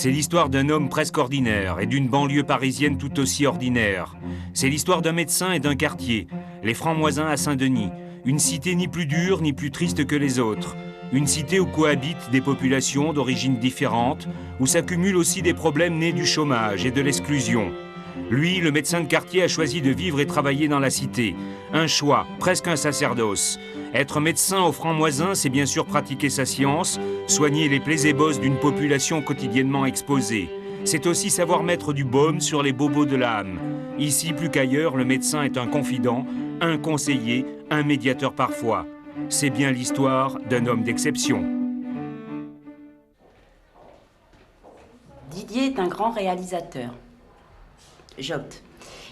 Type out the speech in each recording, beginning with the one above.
C'est l'histoire d'un homme presque ordinaire et d'une banlieue parisienne tout aussi ordinaire. C'est l'histoire d'un médecin et d'un quartier, les Francs-Moisins à Saint-Denis, une cité ni plus dure ni plus triste que les autres. Une cité où cohabitent des populations d'origines différentes, où s'accumulent aussi des problèmes nés du chômage et de l'exclusion. Lui, le médecin de quartier, a choisi de vivre et travailler dans la cité. Un choix, presque un sacerdoce. Être médecin aux Francs-Moisins, c'est bien sûr pratiquer sa science, soigner les plaies et bosses d'une population quotidiennement exposée. C'est aussi savoir mettre du baume sur les bobos de l'âme. Ici, plus qu'ailleurs, le médecin est un confident, un conseiller, un médiateur parfois. C'est bien l'histoire d'un homme d'exception. Didier est un grand réalisateur. J'opte.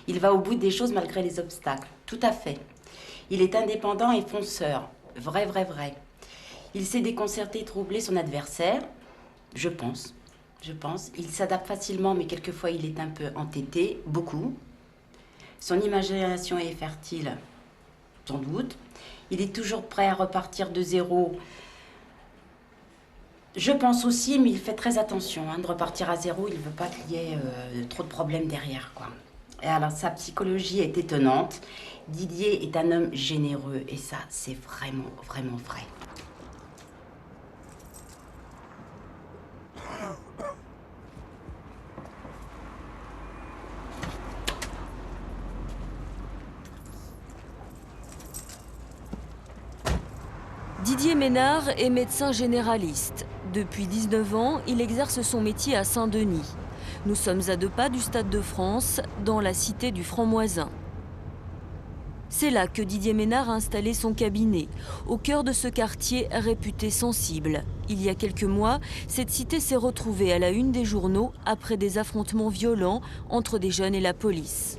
Il va au bout des choses malgré les obstacles. Tout à fait. Il est indépendant et fonceur. Vrai, vrai, vrai. Il sait déconcerter et troubler son adversaire. Je pense. Il s'adapte facilement, mais quelquefois il est un peu entêté. Beaucoup. Son imagination est fertile. Sans doute. Il est toujours prêt à repartir de zéro. Je pense aussi, mais il fait très attention de repartir à zéro. Il ne veut pas qu'il y ait trop de problèmes derrière, quoi. Et alors, sa psychologie est étonnante. Didier est un homme généreux, et ça, c'est vraiment, vraiment vrai. Didier Ménard est médecin généraliste. Depuis 19 ans, il exerce son métier à Saint-Denis. Nous sommes à 2 pas du Stade de France, dans la cité du Franc-Moisin. C'est là que Didier Ménard a installé son cabinet, au cœur de ce quartier réputé sensible. Il y a quelques mois, cette cité s'est retrouvée à la une des journaux après des affrontements violents entre des jeunes et la police.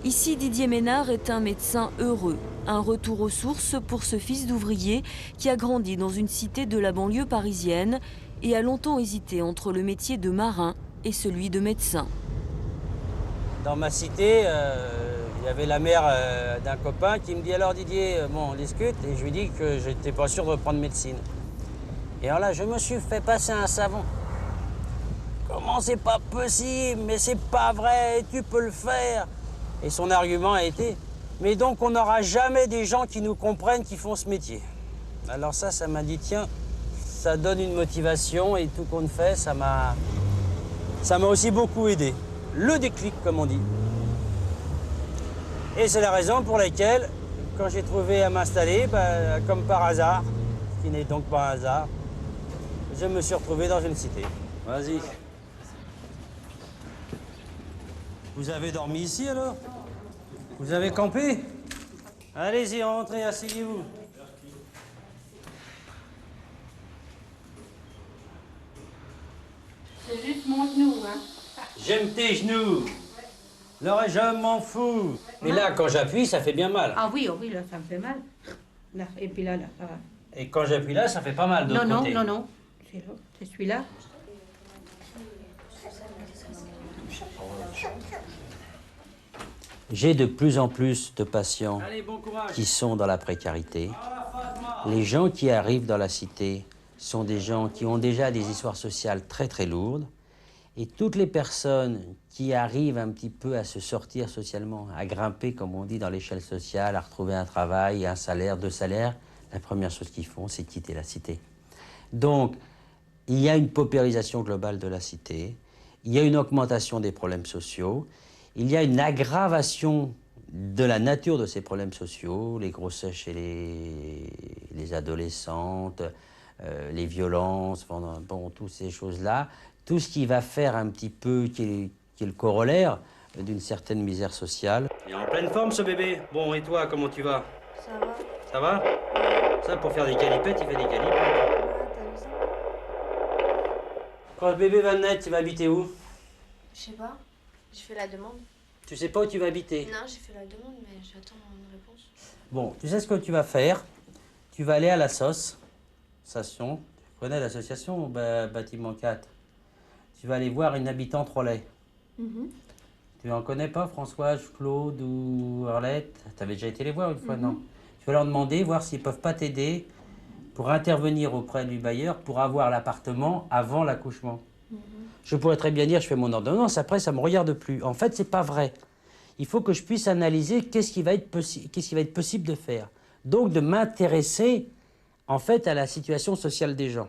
Ici, Didier Ménard est un médecin heureux. Un retour aux sources pour ce fils d'ouvrier qui a grandi dans une cité de la banlieue parisienne et a longtemps hésité entre le métier de marin et celui de médecin. Dans ma cité, il y avait la mère d'un copain qui me dit « Alors Didier, bon, on discute » et je lui dis que je n'étais pas sûr de reprendre médecine. Et alors là, je me suis fait passer un savon. Comment c'est pas possible, mais c'est pas vrai, tu peux le faire. Et son argument a été « Mais donc on n'aura jamais des gens qui nous comprennent qui font ce métier ». Alors ça m'a dit « Tiens, ça donne une motivation et tout compte fait, ça m'a aussi beaucoup aidé. » Le déclic, comme on dit. Et c'est la raison pour laquelle, quand j'ai trouvé à m'installer, comme par hasard, ce qui n'est donc pas un hasard, je me suis retrouvé dans une cité. Vas-y. Vous avez dormi ici alors? Vous avez campé? Allez-y, rentrez, asseyez-vous. C'est juste mon genou, hein. J'aime tes genoux. Le reste, je m'en fous. Mais là, quand j'appuie, ça fait bien mal. Ah oui, oh oui, là, ça me fait mal. Là, et puis là, ça va. Et quand j'appuie là, ça fait pas mal de l'autre côté. Non. C'est celui-là. J'ai de plus en plus de patients qui sont dans la précarité. Les gens qui arrivent dans la cité sont des gens qui ont déjà des histoires sociales très très lourdes. Et toutes les personnes qui arrivent un petit peu à se sortir socialement, à grimper, comme on dit, dans l'échelle sociale, à retrouver un travail, un salaire, 2 salaires, la première chose qu'ils font, c'est quitter la cité. Donc, il y a une paupérisation globale de la cité, il y a une augmentation des problèmes sociaux, il y a une aggravation de la nature de ces problèmes sociaux, les grossesses chez les adolescentes, les violences, bon, toutes ces choses-là. Tout ce qui va faire un petit peu, qui est le corollaire d'une certaine misère sociale. Il est en pleine forme ce bébé. Bon, et toi, comment tu vas? Ça va. Ça va? Ça, pour faire des calipettes, il fait des calipettes. Ouais, t'as vu ça? Quand le bébé va naître, tu vas habiter où? Je sais pas. J'ai fait la demande. Tu sais pas où tu vas habiter? Non, j'ai fait la demande, mais j'attends une réponse. Bon, tu sais ce que tu vas faire? Tu vas aller à la SOS, association. Tu connais l'association bâtiment 4? Tu vas aller voir une habitante relais. Tu en connais pas, Françoise, Claude ou Arlette? Tu avais déjà été les voir une fois, non? Tu vas leur demander, voir s'ils peuvent pas t'aider pour intervenir auprès du bailleur pour avoir l'appartement avant l'accouchement. Je pourrais très bien dire, je fais mon ordonnance, après, ça ne me regarde plus. En fait, ce n'est pas vrai. Il faut que je puisse analyser qu'est-ce qui va être possible de faire. Donc, de m'intéresser, en fait, à la situation sociale des gens.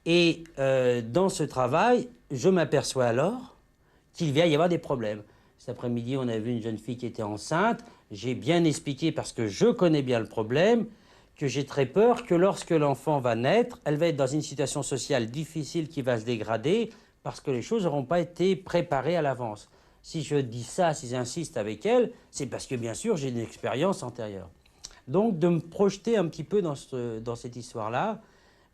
Et dans ce travail, je m'aperçois alors qu'il va y avoir des problèmes. Cet après-midi, on a vu une jeune fille qui était enceinte. J'ai bien expliqué, parce que je connais bien le problème, que j'ai très peur que lorsque l'enfant va naître, elle va être dans une situation sociale difficile qui va se dégrader parce que les choses n'auront pas été préparées à l'avance. Si je dis ça, si j'insiste avec elle, c'est parce que, bien sûr, j'ai une expérience antérieure. Donc, de me projeter un petit peu dans cette histoire-là.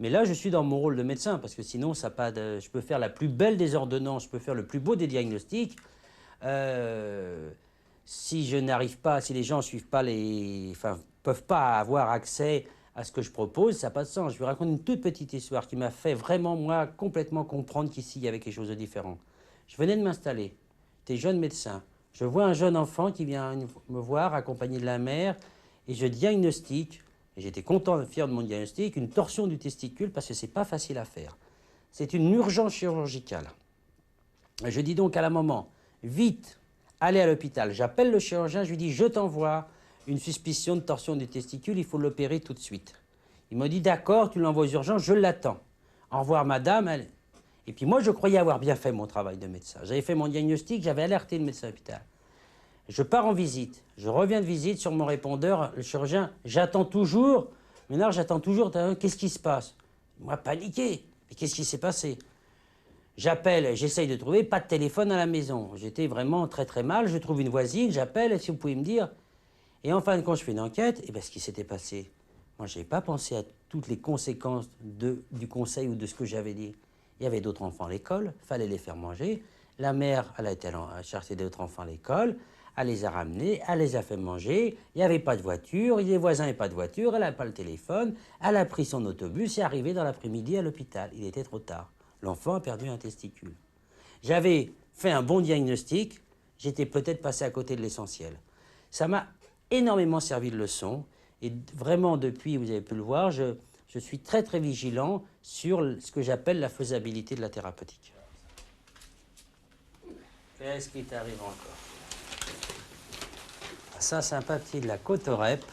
Mais là, je suis dans mon rôle de médecin, parce que sinon, ça pas de, je peux faire la plus belle des ordonnances, je peux faire le plus beau des diagnostics. Si je n'arrive pas, si les gens suivent pas peuvent pas avoir accès à ce que je propose, ça n'a pas de sens. Je vais raconter une toute petite histoire qui m'a fait vraiment, moi, complètement comprendre qu'ici, il y avait quelque chose de différent. Je venais de m'installer. J'étais jeune médecin. Je vois un jeune enfant qui vient me voir, accompagné de la mère, et je diagnostique, et j'étais content, fier de mon diagnostic, une torsion du testicule, parce que c'est pas facile à faire. C'est une urgence chirurgicale. Je dis donc à la maman, vite, allez à l'hôpital. J'appelle le chirurgien, je lui dis, je t'envoie une suspicion de torsion du testicule, il faut l'opérer tout de suite. Il m'a dit, d'accord, tu l'envoies aux urgences, je l'attends. Au revoir, madame. Et puis moi, je croyais avoir bien fait mon travail de médecin. J'avais fait mon diagnostic, j'avais alerté le médecin hôpital. Je pars en visite. Je reviens de visite sur mon répondeur, le chirurgien, j'attends toujours. Maintenant, j'attends toujours, qu'est-ce qui se passe? Moi, paniqué. Mais qu'est-ce qui s'est passé? J'appelle, j'essaye de trouver, pas de téléphone à la maison. J'étais vraiment très très mal, je trouve une voisine, j'appelle, si vous pouvez me dire. Et en fin de compte, je fais une enquête, et bien ce qui s'était passé, moi, je n'avais pas pensé à toutes les conséquences du conseil ou de ce que j'avais dit. Il y avait d'autres enfants à l'école, il fallait les faire manger. La mère, elle a été chercher d'autres enfants à l'école, elle les a ramenés, elle les a fait manger. Il n'y avait pas de voiture, les voisins n'avaient pas de voiture, elle n'avait pas le téléphone. Elle a pris son autobus et est arrivée dans l'après-midi à l'hôpital. Il était trop tard. L'enfant a perdu un testicule. J'avais fait un bon diagnostic, j'étais peut-être passé à côté de l'essentiel. Ça m'a énormément servi de leçon. Et vraiment, depuis, vous avez pu le voir, je suis très très vigilant sur ce que j'appelle la faisabilité de la thérapeutique. Qu'est-ce qui t'arrive encore? Ça, c'est un papier de la Cotorep.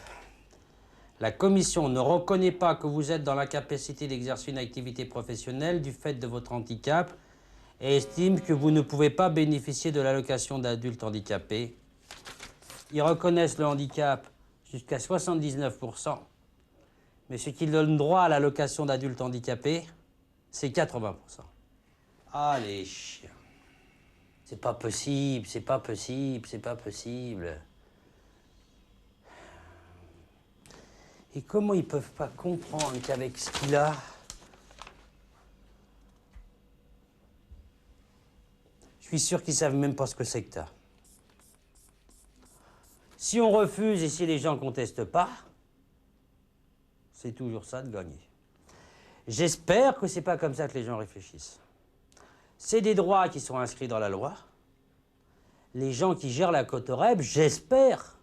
La commission ne reconnaît pas que vous êtes dans l'incapacité d'exercer une activité professionnelle du fait de votre handicap et estime que vous ne pouvez pas bénéficier de l'allocation d'adulte handicapé. Ils reconnaissent le handicap jusqu'à 79%, mais ce qui donne droit à l'allocation d'adulte handicapé, c'est 80%. Ah, les chiens. C'est pas possible, c'est pas possible, c'est pas possible. Et comment ils peuvent pas comprendre qu'avec ce qu'il a, je suis sûr qu'ils savent même pas ce que c'est que t'as. Si on refuse et si les gens contestent pas, c'est toujours ça de gagner. J'espère que c'est pas comme ça que les gens réfléchissent. C'est des droits qui sont inscrits dans la loi. Les gens qui gèrent la Cotorep, j'espère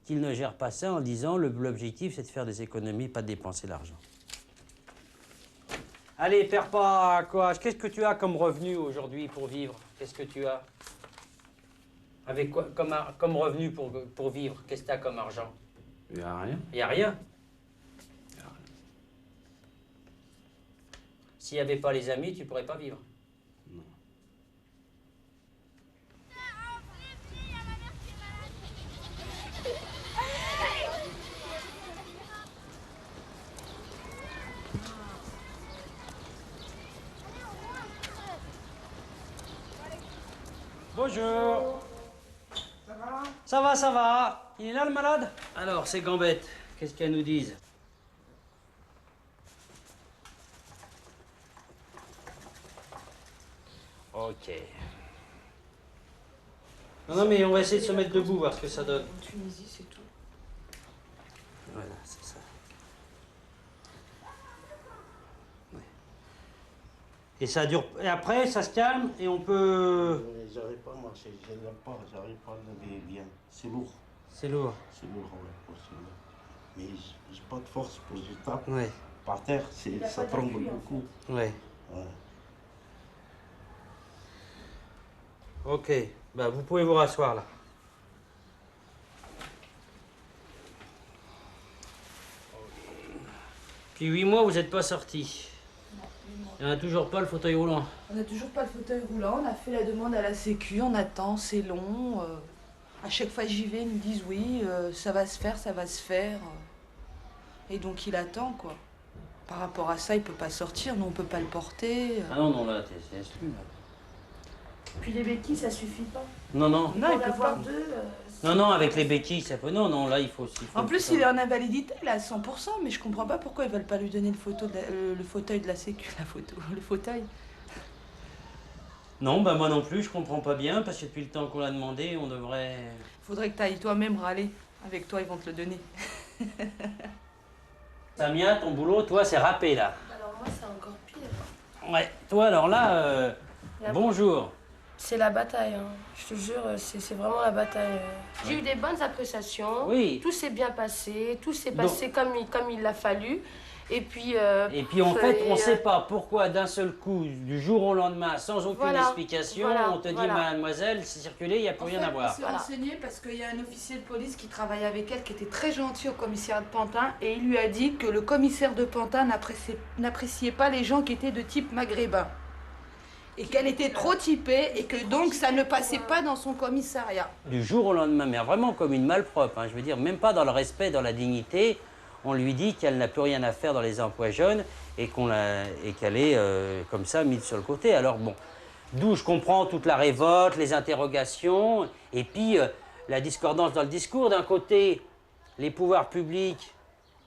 qu'ils ne gèrent pas ça en disant l'objectif c'est de faire des économies, pas de dépenser l'argent. Allez, perds pas quoi. Qu'est-ce que tu as comme revenu aujourd'hui pour vivre? Qu'est-ce que tu as? Avec quoi comme revenu pour vivre? Qu'est-ce que tu as comme argent? Il n'y a rien. Il n'y a rien. S'il n'y avait pas les amis, tu ne pourrais pas vivre. Non. Bonjour. Ça va? Ça va, ça va. Il est là le malade? Alors, c'est Gambette. Qu'est-ce qu'elles nous disent? Ok. Non, mais on va essayer de se mettre debout, voir ce que ça donne. En Tunisie, c'est tout. Voilà, c'est ça. Ouais. Et ça dure. Et après, ça se calme et on peut. J'arrive pas à marcher, j'arrive pas à lever bien. C'est lourd. C'est lourd. C'est lourd, ouais, mais j'ai pas de force pour je tape. Ouais. Par terre, ça tremble beaucoup. Ouais. Ouais. Ok, bah, vous pouvez vous rasseoir là. Depuis 8 mois, vous n'êtes pas sorti. Il n'y en a toujours pas le fauteuil roulant. On n'a toujours pas le fauteuil roulant, on a fait la demande à la Sécu, on attend, c'est long. À chaque fois que j'y vais, ils me disent oui, ça va se faire, ça va se faire. Et donc il attend, quoi. Par rapport à ça, il peut pas sortir, nous on peut pas le porter. Ah non, non, là, c'est exclu. Puis les béquilles, ça suffit pas. Non, non. Non, il peut pas. Deux, non, non, avec les béquilles, ça peut. Non, non, là, il faut. En plus, il est en invalidité, il est à 100%, mais je comprends pas pourquoi ils veulent pas lui donner le fauteuil de la Sécu. Le fauteuil. Non, bah moi non plus, je comprends pas bien, parce que depuis le temps qu'on l'a demandé, on devrait... Faudrait que tu ailles toi-même râler. Avec toi, ils vont te le donner. Samia, ton boulot, toi, c'est râper, là. Alors moi, c'est encore pire. Ouais, toi, alors là, bonjour. C'est la bataille, hein. Je te jure, c'est vraiment la bataille. J'ai eu des bonnes appréciations, oui. Tout s'est bien passé, tout s'est passé comme il l'a fallu. Et puis en fait, on ne sait pas pourquoi d'un seul coup, du jour au lendemain, sans aucune explication, on te dit, mademoiselle, c'est circulé, il n'y a plus rien à voir. On s'est renseigné parce qu'il y a un officier de police qui travaille avec elle, qui était très gentil au commissariat de Pantin, et il lui a dit que le commissaire de Pantin n'appréciait pas les gens qui étaient de type maghrébin. Et qu'elle était trop typée, et que donc ça ne passait pas dans son commissariat. Du jour au lendemain, mais vraiment comme une malpropre, hein, je veux dire, même pas dans le respect, dans la dignité. On lui dit qu'elle n'a plus rien à faire dans les emplois jeunes et qu'elle est comme ça mise sur le côté. Alors bon, d'où je comprends toute la révolte, les interrogations et puis la discordance dans le discours. D'un côté, les pouvoirs publics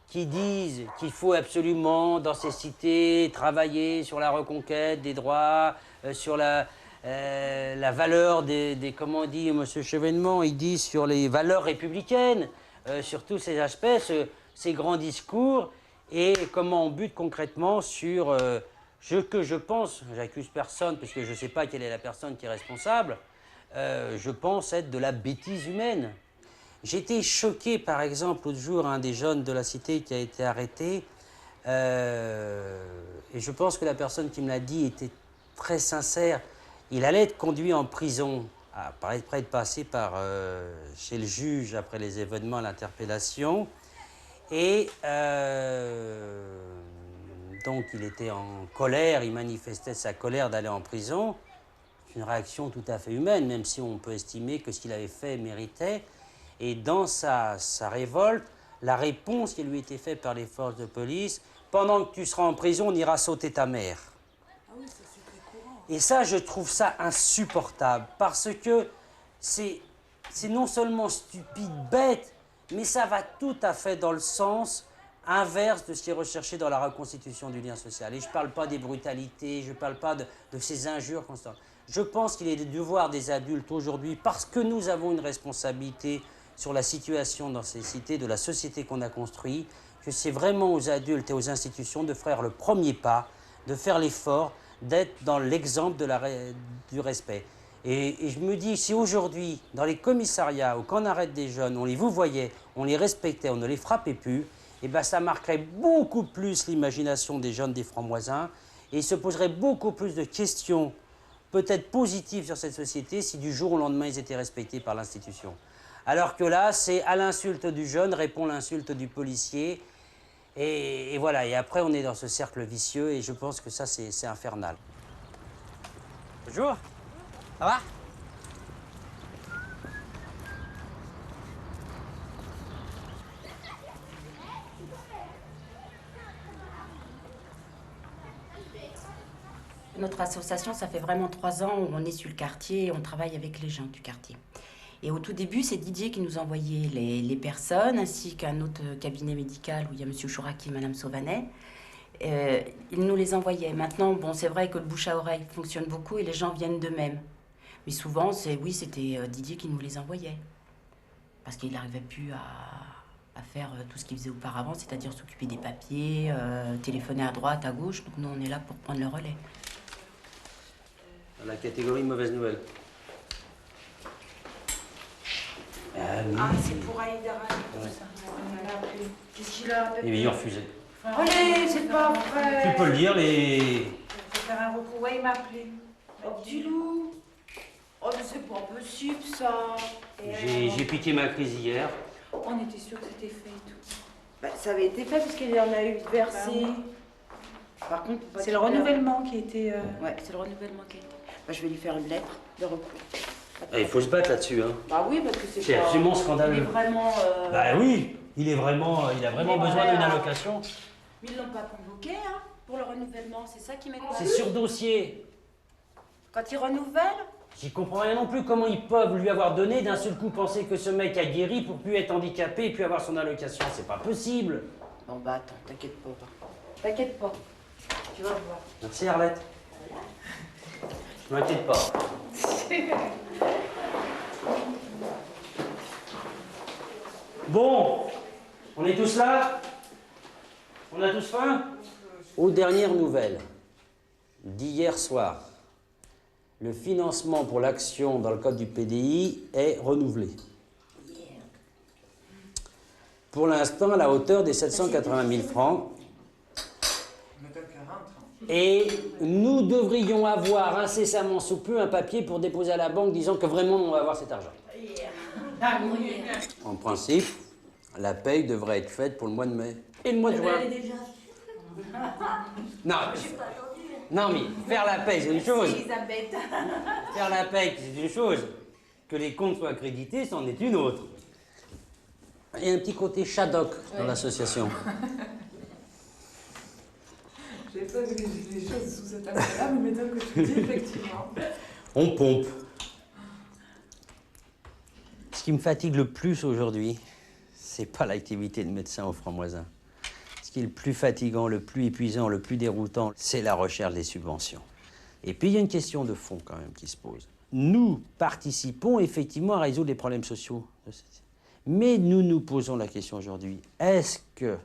qui disent qu'il faut absolument dans ces cités travailler sur la reconquête des droits, sur la valeur des comment on dit M. Chevènement, il dit sur les valeurs républicaines, sur tous ces aspects. Ces grands discours et comment on bute concrètement sur ce que je pense, j'accuse personne parce que je ne sais pas quelle est la personne qui est responsable, je pense être de la bêtise humaine. J'étais choqué par exemple l'autre jour, un des jeunes de la cité qui a été arrêté et je pense que la personne qui me l'a dit était très sincère. Il allait être conduit en prison, près de passer par chez le juge après les événements, l'interpellation. Et donc il était en colère, il manifestait sa colère d'aller en prison. C'est une réaction tout à fait humaine, même si on peut estimer que ce qu'il avait fait méritait. Et dans sa révolte, la réponse qui lui était faite par les forces de police, pendant que tu seras en prison, on ira sauter ta mère. Ah oui, ça c'est très courant. Et ça, je trouve ça insupportable, parce que c'est non seulement stupide, bête, mais ça va tout à fait dans le sens inverse de ce qui est recherché dans la reconstitution du lien social. Et je ne parle pas des brutalités, je ne parle pas de ces injures constantes. Je pense qu'il est du devoir des adultes aujourd'hui, parce que nous avons une responsabilité sur la situation dans ces cités, de la société qu'on a construite, que c'est vraiment aux adultes et aux institutions de faire le premier pas, de faire l'effort, d'être dans l'exemple du respect. Et je me dis, si aujourd'hui, dans les commissariats ou quand on arrête des jeunes, on les voyait, on les respectait, on ne les frappait plus, et ben ça marquerait beaucoup plus l'imagination des jeunes des Francs-Moisins et ils se poseraient beaucoup plus de questions, peut-être positives sur cette société, si du jour au lendemain ils étaient respectés par l'institution. Alors que là, c'est à l'insulte du jeune répond l'insulte du policier. Et voilà, et après on est dans ce cercle vicieux et je pense que ça c'est infernal. Bonjour. Ça va? Notre association, ça fait vraiment 3 ans où on est sur le quartier et on travaille avec les gens du quartier. Et au tout début, c'est Didier qui nous envoyait les personnes, ainsi qu'un autre cabinet médical où il y a M. Chouraki et Mme Sauvanet. Il nous les envoyait. Maintenant, bon, c'est vrai que le bouche à oreille fonctionne beaucoup et les gens viennent d'eux-mêmes. Mais souvent, c'était Didier qui nous les envoyait. Parce qu'il n'arrivait plus à faire tout ce qu'il faisait auparavant, c'est-à-dire s'occuper des papiers, téléphoner à droite, à gauche. Donc nous, on est là pour prendre le relais. La catégorie mauvaise nouvelle. Ah, c'est pour Aïda Rani, ça. Qu'est-ce qu'il a appelé? Eh bien, ils ont refusé. Allez, c'est pas vrai. Tu peux le dire, les... Il faut faire un recours. Ouais, il m'a appelé. Oh, du loup. Oh, mais c'est pas possible, ça. J'ai piqué ma crise hier. On était sûr que c'était fait et tout. Bah, ça avait été fait parce qu'il y en a eu versé. Par contre, C'est le renouvellement qui a été... Ouais, c'est le renouvellement qui a été. Bah, je vais lui faire une lettre de recours. Il faut se battre là-dessus, hein. Bah oui, parce que C'est absolument scandaleux. Il est vraiment... Bah oui, il a vraiment besoin d'une allocation. Mais ils l'ont pas convoqué, hein, pour le renouvellement. C'est ça qui m'étonne. C'est sur dossier. Quand ils renouvellent. J'y comprends rien non plus. Comment ils peuvent lui avoir donné d'un seul coup penser que ce mec a guéri pour plus être handicapé et puis avoir son allocation? C'est pas possible. Bon bah attends, t'inquiète pas. T'inquiète pas. Tu vas voir. Merci Arlette. Je m'inquiète pas. Bon, on est tous là? On a tous faim? Aux dernières nouvelles d'hier soir, le financement pour l'action dans le cadre du PDI est renouvelé. Pour l'instant, à la hauteur des 780 000 francs. Et nous devrions avoir incessamment sous peu un papier pour déposer à la banque disant que vraiment on va avoir cet argent. En principe, la paye devrait être faite pour le mois de mai. Et le mois de juin. Non, non, mais faire la paye, c'est une chose. Faire la paye, c'est une chose. Que les comptes soient accrédités, c'en est une autre. Il y a un petit côté Shadok dans l'association. J'ai pas vu les choses sous cet angle-là, mais maintenant que tu dis, effectivement. On pompe. Ce qui me fatigue le plus aujourd'hui, c'est pas l'activité de médecin au Franc-Moisin. Ce qui est le plus fatigant, le plus épuisant, le plus déroutant, c'est la recherche des subventions. Et puis il y a une question de fond quand même qui se pose. Nous participons effectivement à résoudre les problèmes sociaux. Mais nous nous posons la question aujourd'hui, est-ce que,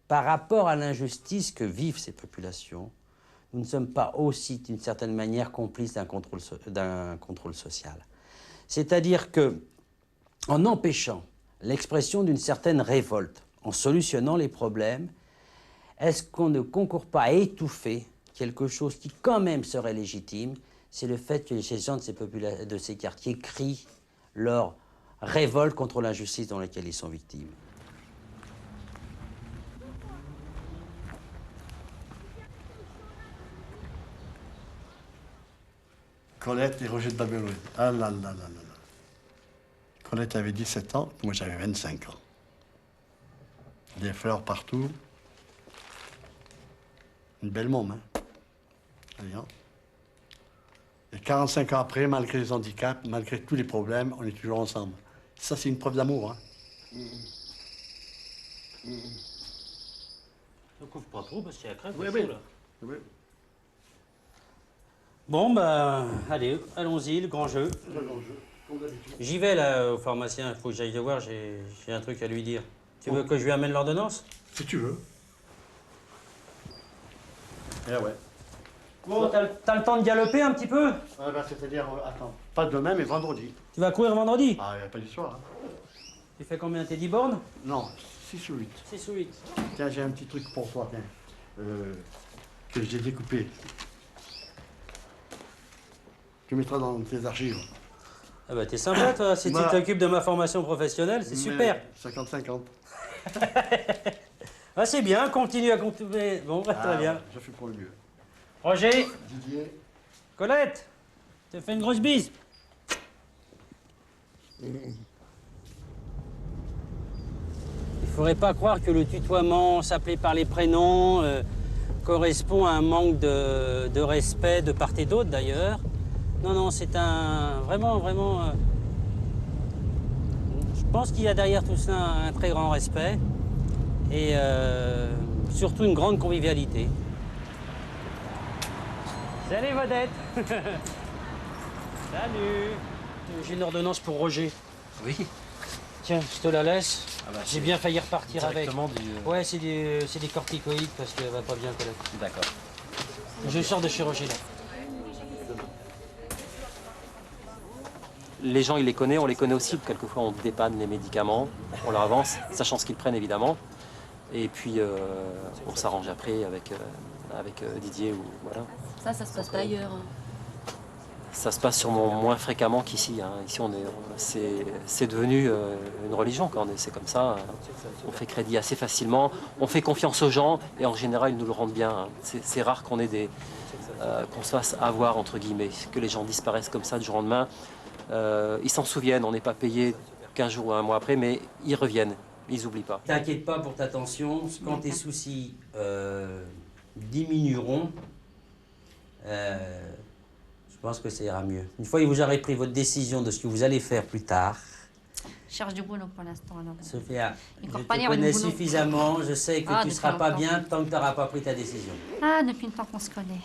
par rapport à l'injustice que vivent ces populations, nous ne sommes pas aussi, d'une certaine manière, complices d'un contrôle social? C'est-à-dire que, en empêchant l'expression d'une certaine révolte, en solutionnant les problèmes, est-ce qu'on ne concourt pas à étouffer quelque chose qui, quand même, serait légitime? C'est le fait que les gens de ces quartiers crient leur révolte contre l'injustice dans laquelle ils sont victimes. Colette et Roger de Babelone. Ah là là là là là. Colette avait 17 ans, moi j'avais 25 ans. Des fleurs partout. Une belle môme, hein. Voyons. Et 45 ans après, malgré les handicaps, malgré tous les problèmes, on est toujours ensemble. Ça, c'est une preuve d'amour, hein. Ne couvre pas trop parce qu'il y a crève. Oui, oui. Oui. Bon, bah, allez, allons-y, le grand jeu. J'y vais, là, au pharmacien. Il faut que j'aille le voir, j'ai un truc à lui dire. Tu veux que je lui amène l'ordonnance? Si tu veux. Eh ouais. Bon, t'as le temps de galoper un petit peu? Ah ben, c'est-à-dire, attends, pas demain, mais vendredi. Tu vas courir vendredi? Ah, il n'y a pas d'histoire. Hein. Tu fais combien? T'es 10 bornes? Non, 6 ou 8. 6 ou 8. Tiens, j'ai un petit truc pour toi, tiens. Que j'ai découpé. Tu mettras dans tes archives. Ah bah t'es sympa toi, si tu t'occupes de ma formation professionnelle, c'est super. 50-50. Ah c'est bien, continue à continuer. Bon, très bien. Je fais pour le mieux. Roger. Didier. Colette, je te fais une grosse bise. Il faudrait pas croire que le tutoiement, s'appeler par les prénoms, correspond à un manque de respect de part et d'autre d'ailleurs. Non, non, c'est vraiment... je pense qu'il y a derrière tout ça un très grand respect et surtout une grande convivialité. Salut, vedette. Salut. J'ai une ordonnance pour Roger. Oui. Tiens, je te la laisse. Ah bah, j'ai bien failli repartir avec. Du... Ouais, c'est des corticoïdes parce qu'elle va pas bien, Colette. D'accord. Je sors de chez Roger, là. Les gens, il les connaît, on les connaît aussi. Quelquefois, on dépanne les médicaments, on leur avance, sachant ce qu'ils prennent, évidemment. Et puis, on s'arrange après avec Didier ou voilà. Ça se passe pas ailleurs. Ça se passe sûrement moins fréquemment qu'ici. Hein. Ici, c'est devenu une religion. C'est comme ça. On fait crédit assez facilement. On fait confiance aux gens et en général, ils nous le rendent bien. Hein. C'est rare qu'on ait qu'on se fasse avoir, entre guillemets, que les gens disparaissent comme ça du jour au lendemain. Ils s'en souviennent. On n'est pas payé 15 jours ou un mois après, mais ils reviennent. Ils n'oublient pas. T'inquiète pas pour ta tension. Quand tes soucis diminueront, je pense que ça ira mieux. Une fois que vous aurez pris votre décision de ce que vous allez faire plus tard. Je cherche du boulot pour l'instant. Sophia, je te connais suffisamment, je sais que tu ne seras pas bien tant que tu n'auras pas pris ta décision. Ah, depuis le temps qu'on se connaît.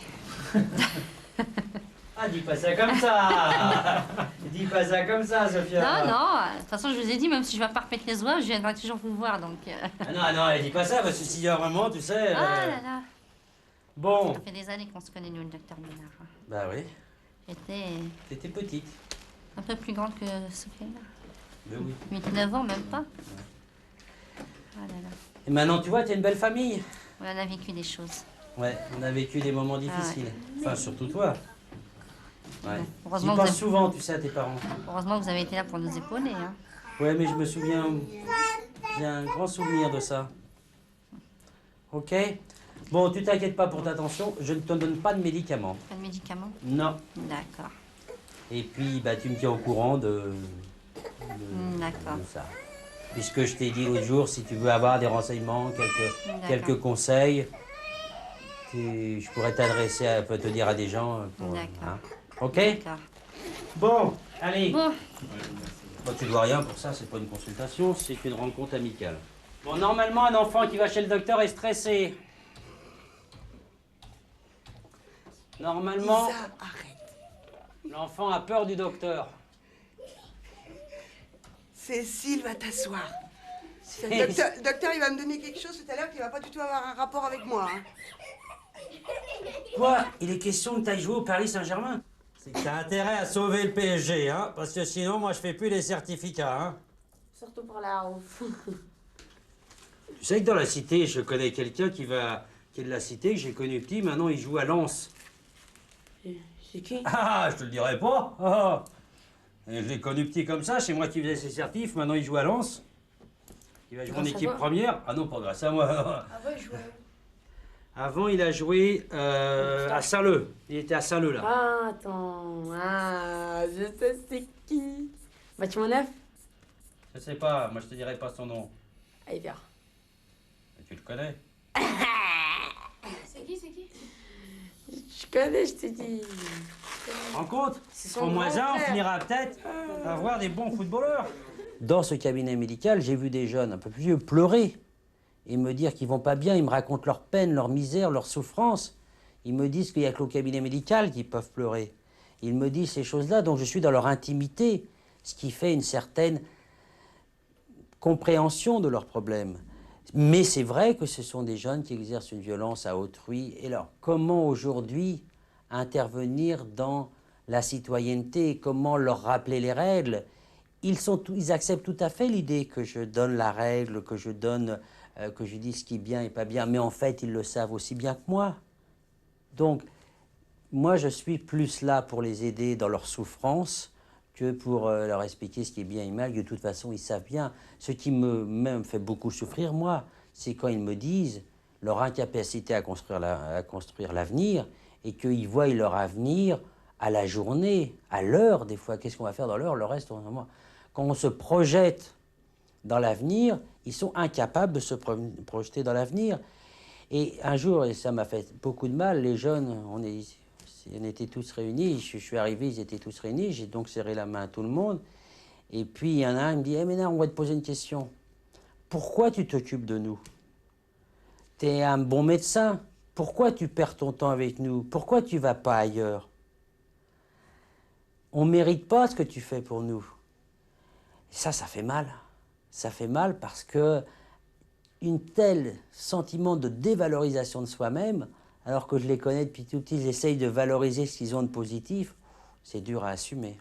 Ah, dis pas ça comme ça. Dis pas ça comme ça, Sophia. Non, de toute façon, je vous ai dit, même si je vais pas remettre les oies, je viendrai toujours vous voir, donc... Ah non, dis pas ça, parce que s'il y a vraiment, tu sais... Ah là là. Bon. Ça fait des années qu'on se connaît, nous, le docteur Ménard. Bah oui. T'étais petite. Un peu plus grande que Sophia. Ben oui. 8-9 ans, même pas. Ah là là. Et maintenant, tu vois, tu as une belle famille. On a vécu des choses. Ouais, on a vécu des moments difficiles. Ouais. Enfin, surtout toi. Ouais. Heureusement tu penses souvent, tu sais, à tes parents. Heureusement que vous avez été là pour nous épauler. Hein. Ouais, mais je me souviens... J'ai un grand souvenir de ça. Ok? Bon, tu t'inquiètes pas pour ta tension, je ne te donne pas de médicaments. Pas de médicaments? Non. D'accord. Et puis, bah, tu me tiens au courant de ça. Puisque je t'ai dit l'autre jour, si tu veux avoir des renseignements, quelques conseils, je pourrais t'adresser, te dire à des gens. D'accord. Hein. Ok? D'accord. Bon, allez. Bon. Bon, tu dois rien pour ça, c'est pas une consultation, c'est une rencontre amicale. Bon, normalement, un enfant qui va chez le docteur est stressé. Normalement, Lisa, arrête. L'enfant a peur du docteur. Cécile va t'asseoir. Le docteur, il va me donner quelque chose tout à l'heure qui va pas du tout avoir un rapport avec moi. Hein. Quoi? Il est question que tu ailles jouer au Paris Saint-Germain? C'est que t'as intérêt à sauver le PSG, hein? Parce que sinon, moi, je fais plus les certificats, hein? Surtout pour la ouf. Tu sais que dans la cité, je connais quelqu'un qui est de la cité, que j'ai connu petit, maintenant il joue à Lens. C'est qui? Ah, je te le dirai pas. Ah. Et je l'ai connu petit comme ça, c'est moi qui faisais ses certifs, maintenant il joue à Lens. Il va jouer en équipe première. Ah non, pas grâce à moi. Avant, il jouait. Avant, il a joué à Saint-Leu. Il était à Saint-Leu, là. Ah, attends. Ah, je sais c'est qui. Bâtiment neuf? Je sais pas, moi je te dirai pas son nom. Allez, viens. Tu le connais? C'est qui? Je connais, je te dis. En compte, au moins un, on finira peut-être par avoir des bons footballeurs. Dans ce cabinet médical, j'ai vu des jeunes un peu plus vieux pleurer et me dire qu'ils vont pas bien. Ils me racontent leur peine, leur misère, leur souffrance. Ils me disent qu'il n'y a que au cabinet médical qu'ils peuvent pleurer. Ils me disent ces choses-là, donc je suis dans leur intimité, ce qui fait une certaine compréhension de leurs problèmes. Mais c'est vrai que ce sont des jeunes qui exercent une violence à autrui. Et alors, comment aujourd'hui intervenir dans la citoyenneté? Comment leur rappeler les règles? Ils acceptent tout à fait l'idée que je donne la règle, que je dis ce qui est bien et pas bien. Mais en fait, ils le savent aussi bien que moi. Donc, moi, je suis plus là pour les aider dans leur souffrance que pour leur expliquer ce qui est bien et mal. De toute façon, ils savent bien. Ce qui me fait beaucoup souffrir, moi, c'est quand ils me disent leur incapacité à construire l'avenir et qu'ils voient leur avenir à la journée, à l'heure, des fois. Qu'est-ce qu'on va faire dans l'heure? Le reste, quand on se projette dans l'avenir, ils sont incapables de se projeter dans l'avenir. Et un jour, et ça m'a fait beaucoup de mal, les jeunes, on était tous réunis, je suis arrivé, ils étaient tous réunis, j'ai donc serré la main à tout le monde. Et puis il y en a un qui me dit « Eh Ménard, on va te poser une question. Pourquoi tu t'occupes de nous? Tu es un bon médecin. Pourquoi tu perds ton temps avec nous? Pourquoi tu vas pas ailleurs? On ne mérite pas ce que tu fais pour nous. » Ça fait mal. Ça fait mal parce que une telle sentiment de dévalorisation de soi-même, alors que je les connais depuis tout petit, ils essayent de valoriser ce qu'ils ont de positif, c'est dur à assumer.